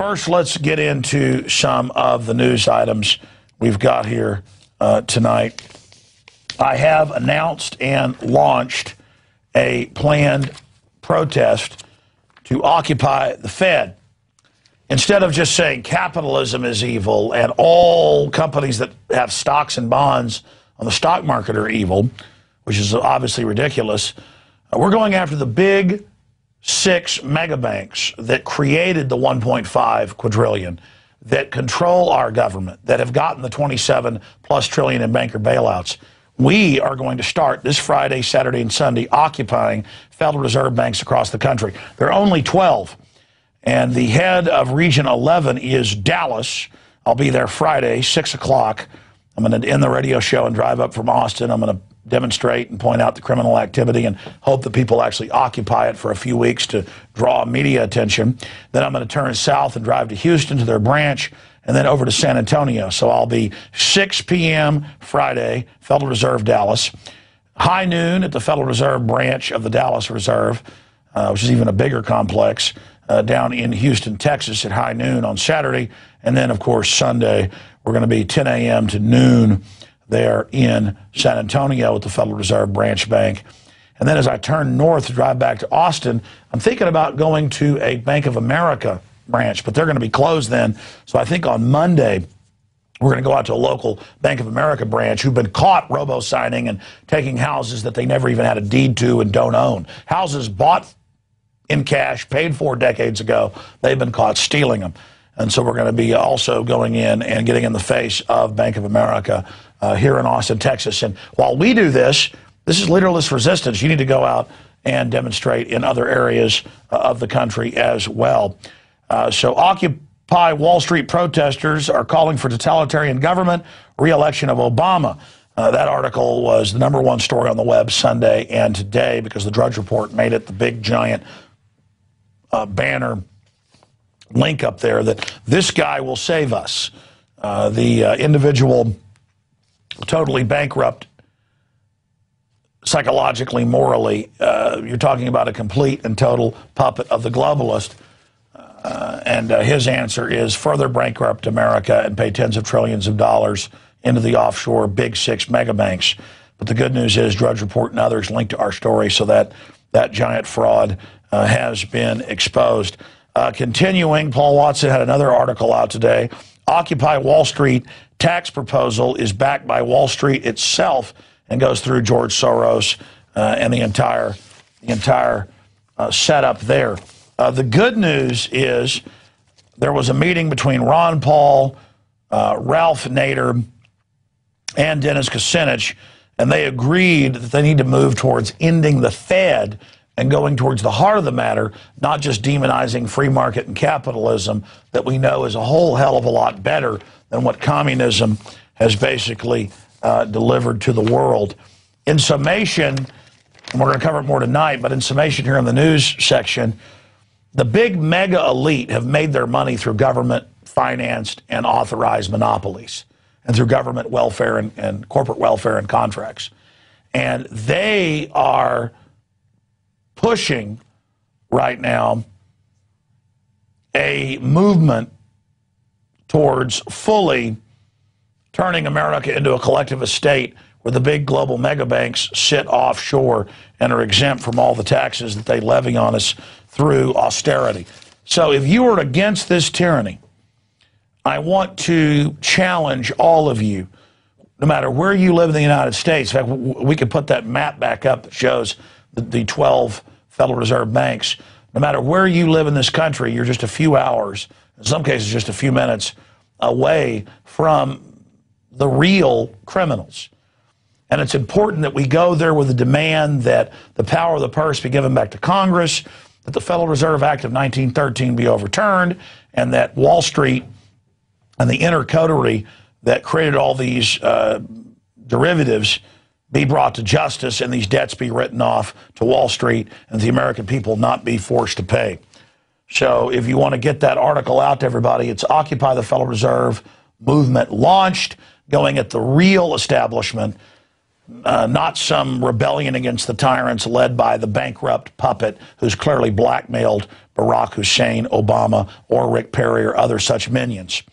First, let's get into some of the news items we've got here tonight. I have announced and launched a planned protest to occupy the Fed. Instead of just saying capitalism is evil and all companies that have stocks and bonds on the stock market are evil, which is obviously ridiculous, we're going after the big 6 mega banks that created the 1.5 quadrillion, that control our government, that have gotten the 27+ trillion in banker bailouts. We are going to start this Friday, Saturday, and Sunday occupying Federal Reserve banks across the country. There are only 12. And the head of Region 11 is Dallas. I'll be there Friday, 6 o'clock. I'm going to end the radio show and drive up from Austin. I'm going to demonstrate and point out the criminal activity and hope that people actually occupy it for a few weeks to draw media attention. Then I'm going to turn south and drive to Houston to their branch and then over to San Antonio. So I'll be 6 p.m. Friday, Federal Reserve Dallas. High noon at the Federal Reserve branch of the Dallas Reserve, which is even a bigger complex, down in Houston, Texas at high noon on Saturday. And then, of course, Sunday, we're going to be 10 a.m. to noon there in San Antonio at the Federal Reserve Branch Bank. And then as I turn north to drive back to Austin, I'm thinking about going to a Bank of America branch, but they're going to be closed then. So I think on Monday, we're going to go out to a local Bank of America branch who've been caught robo-signing and taking houses that they never even had a deed to and don't own. Houses bought in cash, paid for decades ago. They've been caught stealing them. And so we're going to be also going in and getting in the face of Bank of America here in Austin, Texas. And while we do this, this is leaderless resistance. You need to go out and demonstrate in other areas of the country as well. So Occupy Wall Street protesters are calling for totalitarian government, re-election of Obama. That article was the #1 story on the web Sunday and today because the Drudge Report made it the big giant banner link up there that this guy will save us. The individual totally bankrupt psychologically, morally. You're talking about a complete and total puppet of the globalist. And his answer is further bankrupt America and pay tens of trillions of dollars into the offshore big 6 mega banks. But the good news is Drudge Report and others linked to our story so that that giant fraud has been exposed. Continuing, Paul Watson had another article out today. Occupy Wall Street tax proposal is backed by Wall Street itself and goes through George Soros and the entire setup there. The good news is there was a meeting between Ron Paul, Ralph Nader, and Dennis Kucinich, and they agreed that they need to move towards ending the Fed and going towards the heart of the matter, not just demonizing free market and capitalism that we know is a whole hell of a lot better than what communism has basically delivered to the world. In summation, and we're going to cover it more tonight, but in summation here in the news section, the big mega elite have made their money through government-financed and authorized monopolies and through government welfare and corporate welfare and contracts. And they are pushing right now a movement towards fully turning America into a collectivist state where the big global mega banks sit offshore and are exempt from all the taxes that they levy on us through austerity. So if you are against this tyranny, I want to challenge all of you, no matter where you live in the United States. In fact, we could put that map back up that shows the 12 Federal Reserve banks. No matter where you live in this country, you're just a few hours, in some cases just a few minutes, away from the real criminals. And it's important that we go there with a demand that the power of the purse be given back to Congress, that the Federal Reserve Act of 1913 be overturned, and that Wall Street and the inner coterie that created all these derivatives be brought to justice and these debts be written off to Wall Street and the American people not be forced to pay. So if you want to get that article out to everybody, it's Occupy the Federal Reserve movement launched, going at the real establishment, not some rebellion against the tyrants led by the bankrupt puppet who's clearly blackmailed Barack Hussein Obama or Rick Perry or other such minions.